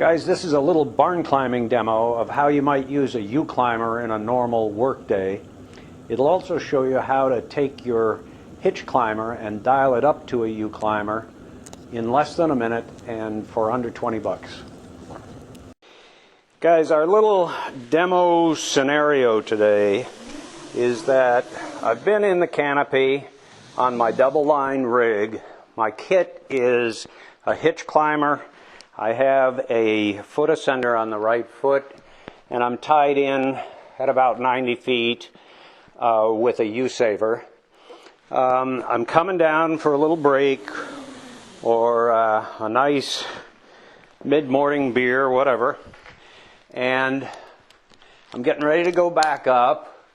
Guys, this is a little barn climbing demo of how you might use a uCLIMBER in a normal work day. It'll also show you how to take your hitch climber and dial it up to a uCLIMBER in less than a minute and for under 20 bucks. Guys, our little demo scenario today is that I've been in the canopy on my double line rig. My kit is a hitch climber. I have a foot ascender on the right foot, and I'm tied in at about 90 feet with a U-saver. I'm coming down for a little break or a nice mid-morning beer, whatever, and I'm getting ready to go back up,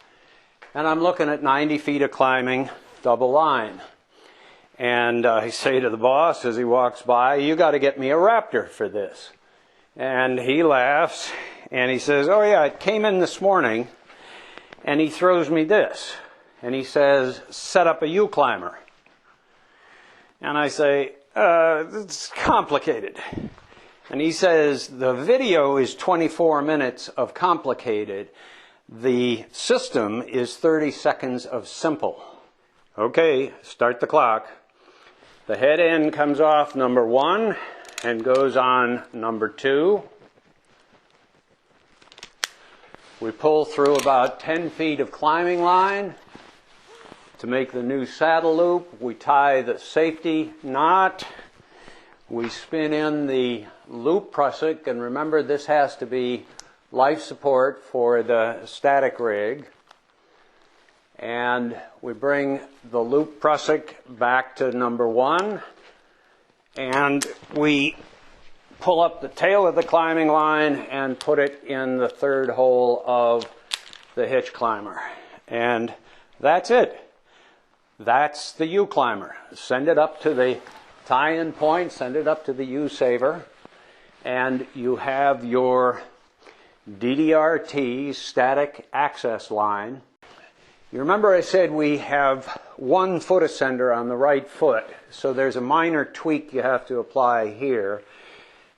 and I'm looking at 90 feet of climbing double line. And I say to the boss as he walks by, "You got to get me a Raptor for this." And he laughs and he says, "Oh yeah, it came in this morning." And he throws me this. And he says, "Set up a uCLIMBER." And I say, "It's complicated." And he says, "The video is 24 minutes of complicated. The system is 30 seconds of simple." Okay, start the clock. The head end comes off number 1 and goes on number 2. We pull through about 10 feet of climbing line to make the new saddle loop. We tie the safety knot. We spin in the loop prusik, and remember this has to be life support for the static rig. And we bring the loop prusik back to number 1, and we pull up the tail of the climbing line and put it in the third hole of the hitch climber. And that's it. That's the uCLIMBER. Send it up to the tie-in point, send it up to the U-saver, and you have your ddrt static access line. You remember I said we have one foot ascender on the right foot, so there's a minor tweak you have to apply here.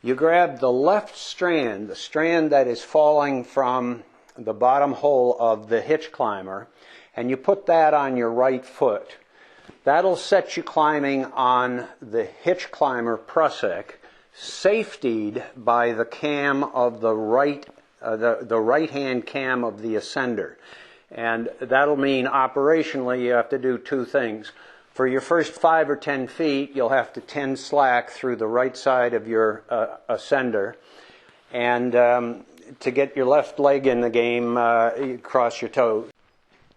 You grab the left strand, the strand that is falling from the bottom hole of the hitch climber, and you put that on your right foot. That'll set you climbing on the hitch climber prusik, safetied by the cam of the right-hand cam of the ascender. And that'll mean operationally you have to do 2 things. For your first 5 or 10 feet, you'll have to tend slack through the right side of your ascender. And to get your left leg in the game, you cross your toes.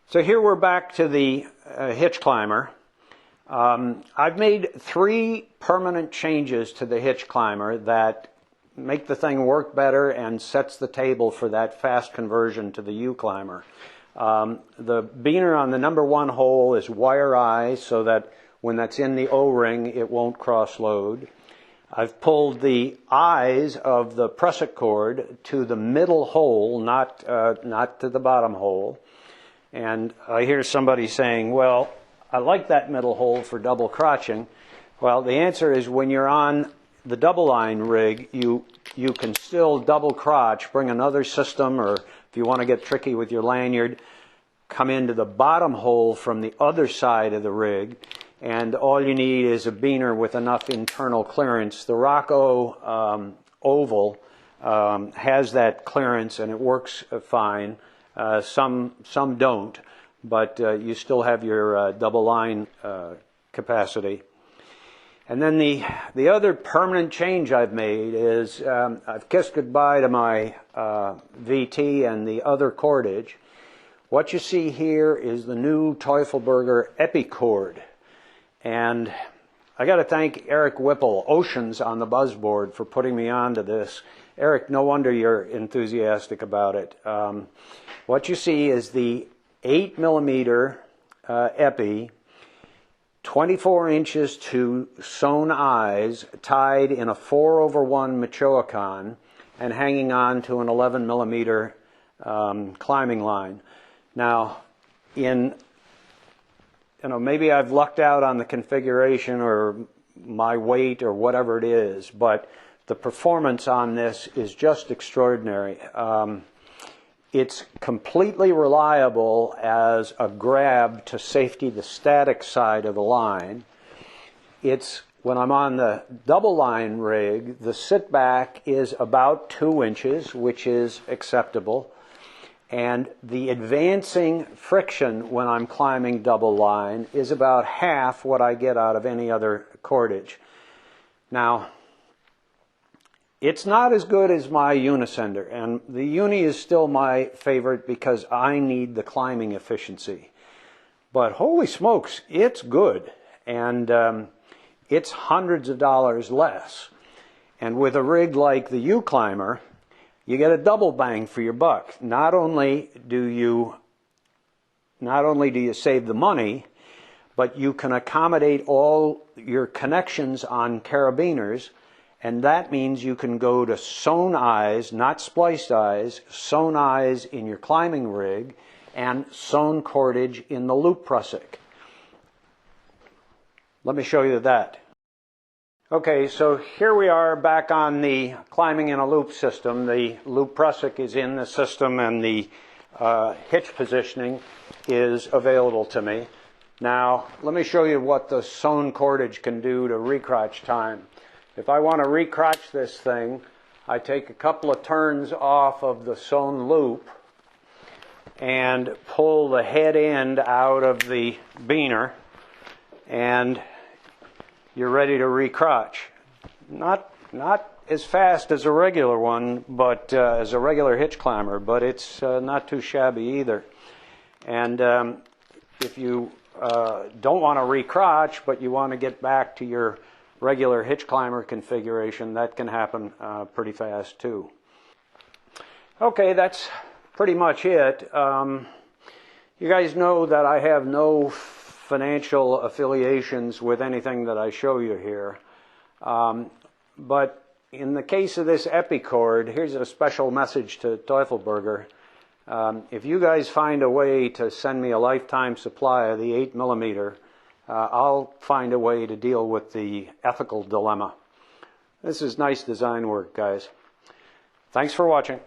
So here we're back to the hitch climber. I've made 3 permanent changes to the hitch climber that make the thing work better and sets the table for that fast conversion to the uCLIMBER. The beaner on the number 1 hole is wire eye, so that when that's in the O-ring it won't cross load. I've pulled the eyes of the prusik cord to the middle hole, not to the bottom hole. And I hear somebody saying, "Well, I like that middle hole for double crotching." Well, the answer is when you're on the double line rig, you can still double crotch, bring another system, or if you want to get tricky with your lanyard, come into the bottom hole from the other side of the rig, and all you need is a beaner with enough internal clearance. The Rocco oval has that clearance and it works fine. Some don't, but you still have your double line capacity. And then the other permanent change I've made is I've kissed goodbye to my VT and the other cordage. What you see here is the new Teufelberger epicord. And I got to thank Eric Whipple, Oceans on the buzzboard, for putting me onto this. Eric, no wonder you're enthusiastic about it. What you see is the 8mm epi, 24 inches to sewn eyes, tied in a 4/1 Michoacán and hanging on to an 11mm climbing line. Now, maybe I've lucked out on the configuration or my weight or whatever it is, but the performance on this is just extraordinary. It's completely reliable as a grab to safety the static side of the line. When I'm on the double line rig, the sit back is about 2 inches, which is acceptable. And the advancing friction when I'm climbing double line is about half what I get out of any other cordage. Now, it's not as good as my unisender, and the uni is still my favorite because I need the climbing efficiency. But holy smokes, it's good, and it's hundreds of dollars less. And with a rig like the uCLIMBER, you get a double bang for your buck. Not only do you save the money, but you can accommodate all your connections on carabiners, and that means you can go to sewn eyes, not spliced eyes, sewn eyes in your climbing rig, and sewn cordage in the loop prusik. Let me show you that. Okay, so here we are back on the climbing in a loop system. The loop prusik is in the system, and the hitch positioning is available to me. Now, let me show you what the sewn cordage can do to re-crotch time. If I want to re-crotch this thing, I take a couple of turns off of the sewn loop and pull the head end out of the beener, and you're ready to re-crotch. Not as fast as a regular one, but as a regular hitch climber, but it's not too shabby either. And if you don't want to re-crotch, but you want to get back to your regular hitch climber configuration, that can happen pretty fast too. Okay, that's pretty much it. You guys know that I have no financial affiliations with anything that I show you here. But in the case of this epicord, here's a special message to Teufelberger. If you guys find a way to send me a lifetime supply of the 8mm, I'll find a way to deal with the ethical dilemma. This is nice design work, guys. Thanks for watching.